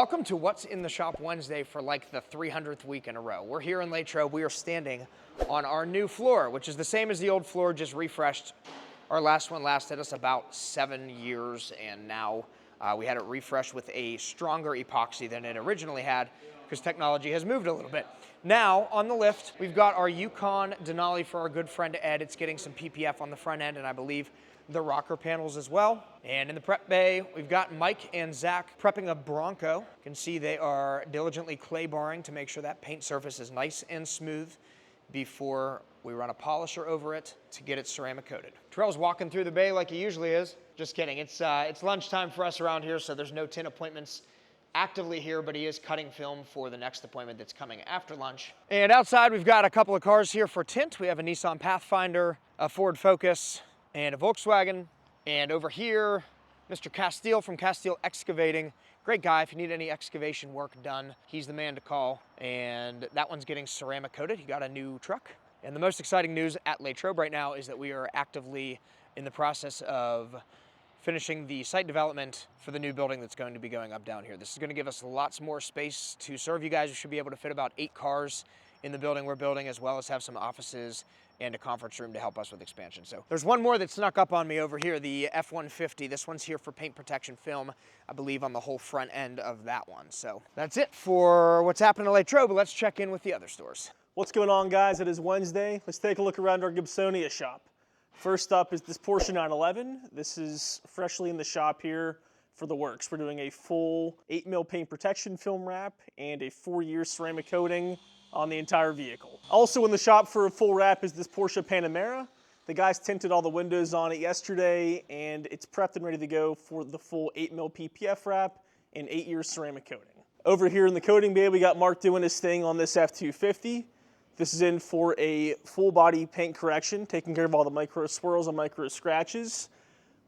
Welcome to What's in the Shop Wednesday for like the 300th week in a row. We're here in Latrobe. We are standing on our new floor, which is the same as the old floor, just refreshed. Our last one lasted us about 7 years, and now we had it refreshed with a stronger epoxy than it originally had because technology has moved a little bit. Now, on the lift, we've got our Yukon Denali for our good friend Ed. It's getting some PPF on the front end, and I believe the rocker panels as well. And in the prep bay, we've got Mike and Zach prepping a Bronco. You can see they are diligently clay barring to make sure that paint surface is nice and smooth before we run a polisher over it to get it ceramic coated. Terrell's walking through the bay like he usually is. Just kidding, it's lunchtime for us around here, so there's no tint appointments actively here, but he is cutting film for the next appointment that's coming after lunch. And outside, we've got a couple of cars here for tint. We have a Nissan Pathfinder, a Ford Focus, and a Volkswagen. And over here, Mr. Castile from Castile Excavating. Great guy. If you need any excavation work done, he's the man to call. And that one's getting ceramic coated. He got a new truck. And the most exciting news at Latrobe right now is that we are actively in the process of finishing the site development for the new building that's going to be going up down here. This is going to give us lots more space to serve you guys. We should be able to fit about 8 cars in the building we're building, as well as have some offices and a conference room to help us with expansion. So there's one more that snuck up on me over here, the F-150. This one's here for paint protection film, I believe on the whole front end of that one. So that's it for what's happening in Latrobe. Let's check in with the other stores. What's going on, guys? It is Wednesday. Let's take a look around our Gibsonia shop. First up is this Porsche 911. This is freshly in the shop here for the works. We're doing a full 8mm paint protection film wrap and a 4-year ceramic coating on the entire vehicle. Also in the shop for a full wrap is this Porsche Panamera. The guys tinted all the windows on it yesterday, and it's prepped and ready to go for the full 8mm PPF wrap and 8-year ceramic coating. Over here in the coating bay, we got Mark doing his thing on this F-250. This is in for a full body paint correction, taking care of all the micro swirls and micro scratches.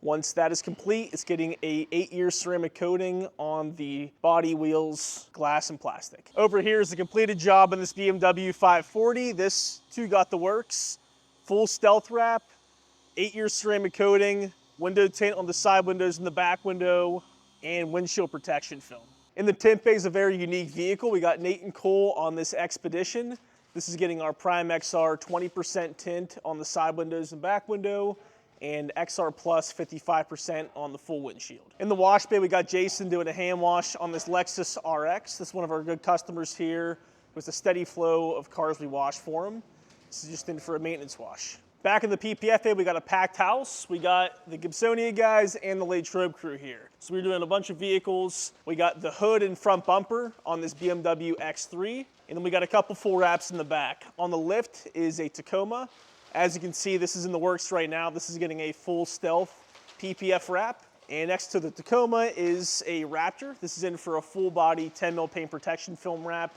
Once that is complete, it's getting a 8-year ceramic coating on the body, wheels, glass, and plastic. Over here is the completed job on this BMW 540. This too got the works. Full stealth wrap, 8-year ceramic coating, window tint on the side windows and the back window, and windshield protection film. In the tint bay is a very unique vehicle. We got Nate and Cole on this Expedition. This is getting our Prime XR 20% tint on the side windows and back window, and XR Plus 55% on the full windshield. In the wash bay, we got Jason doing a hand wash on this Lexus RX. This is one of our good customers here with a steady flow of cars we wash for him. This is just in for a maintenance wash. Back in the PPF bay, we got a packed house. We got the Gibsonia guys and the Latrobe crew here. So we're doing a bunch of vehicles. We got the hood and front bumper on this BMW X3, and then we got a couple full wraps in the back. On the lift is a Tacoma. As you can see, this is in the works right now. This is getting a full stealth PPF wrap. And next to the Tacoma is a Raptor. This is in for a full body 10mm paint protection film wrap.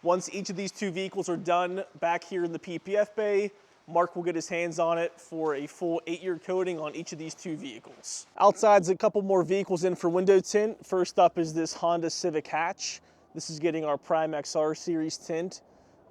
Once each of these two vehicles are done back here in the PPF bay, Mark will get his hands on it for a full 8-year coating on each of these two vehicles. Outside's a couple more vehicles in for window tint. First up is this Honda Civic hatch. This is getting our Prime XR series tint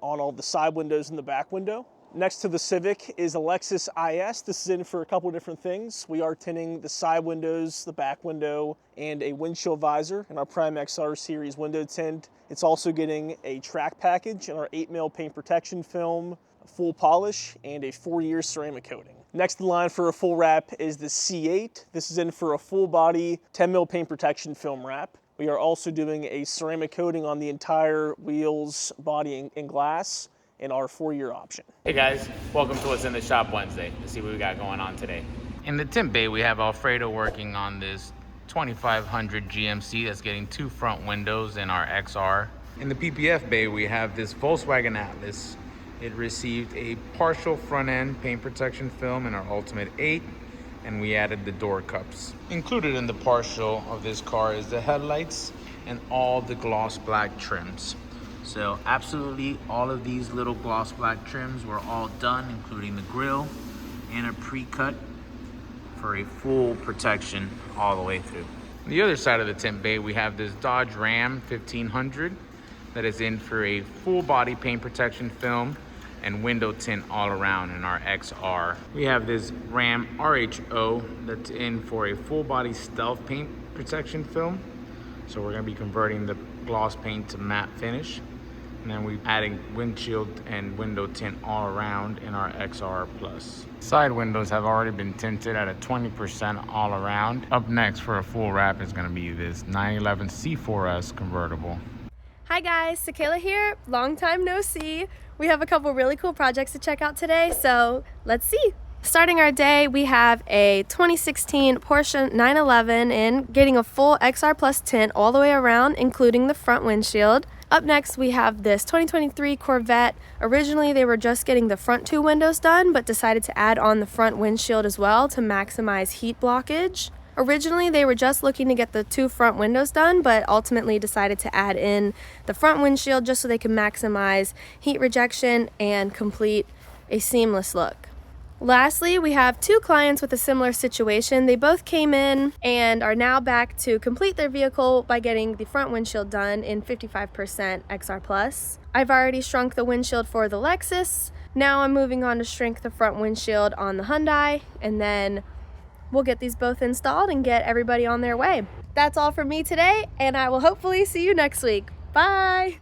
on all the side windows and the back window. Next to the Civic is a Lexus IS. This is in for a couple different things. We are tinting the side windows, the back window, and a windshield visor in our Prime XR series window tint. It's also getting a track package in our 8mm paint protection film, full polish, and a 4-year ceramic coating. Next in line for a full wrap is the C8. This is in for a full body 10mm paint protection film wrap. We are also doing a ceramic coating on the entire wheels, body, and glass in our 4-year option. Hey guys, welcome to What's in the Shop Wednesday. Let's see what we got going on today. In the tint bay, we have Alfredo working on this 2500 GMC that's getting 2 front windows in our XR. In the PPF bay, we have this Volkswagen Atlas. It received a partial front end paint protection film in our Ultimate 8, and we added the door cups. Included in the partial of this car is the headlights and all the gloss black trims. So absolutely all of these little gloss black trims were all done, including the grille and a pre-cut for a full protection all the way through. On the other side of the tint bay, we have this Dodge Ram 1500 that is in for a full body paint protection film and window tint all around in our XR. We have this Ram RHO that's in for a full body stealth paint protection film So we're gonna be converting the gloss paint to matte finish. And then we're adding windshield and window tint all around in our XR Plus. Side windows have already been tinted at a 20% all around. Up next for a full wrap is gonna be this 911 C4S convertible. Hi guys, Sakayla here. Long time no see. We have a couple really cool projects to check out today, so let's see. Starting our day, we have a 2016 Porsche 911 in, getting a full XR Plus tint all the way around, including the front windshield. Up next, we have this 2023 Corvette. Originally, they were just getting the front two windows done, but decided to add on the front windshield as well to maximize heat blockage. Originally, they were just looking to get the two front windows done, but ultimately decided to add in the front windshield just so they can maximize heat rejection and complete a seamless look. Lastly, we have two clients with a similar situation. They both came in and are now back to complete their vehicle by getting the front windshield done in 55% XR Plus. I've already shrunk the windshield for the Lexus. Now I'm moving on to shrink the front windshield on the Hyundai, and then we'll get these both installed and get everybody on their way. That's all from me today, and I will hopefully see you next week. Bye!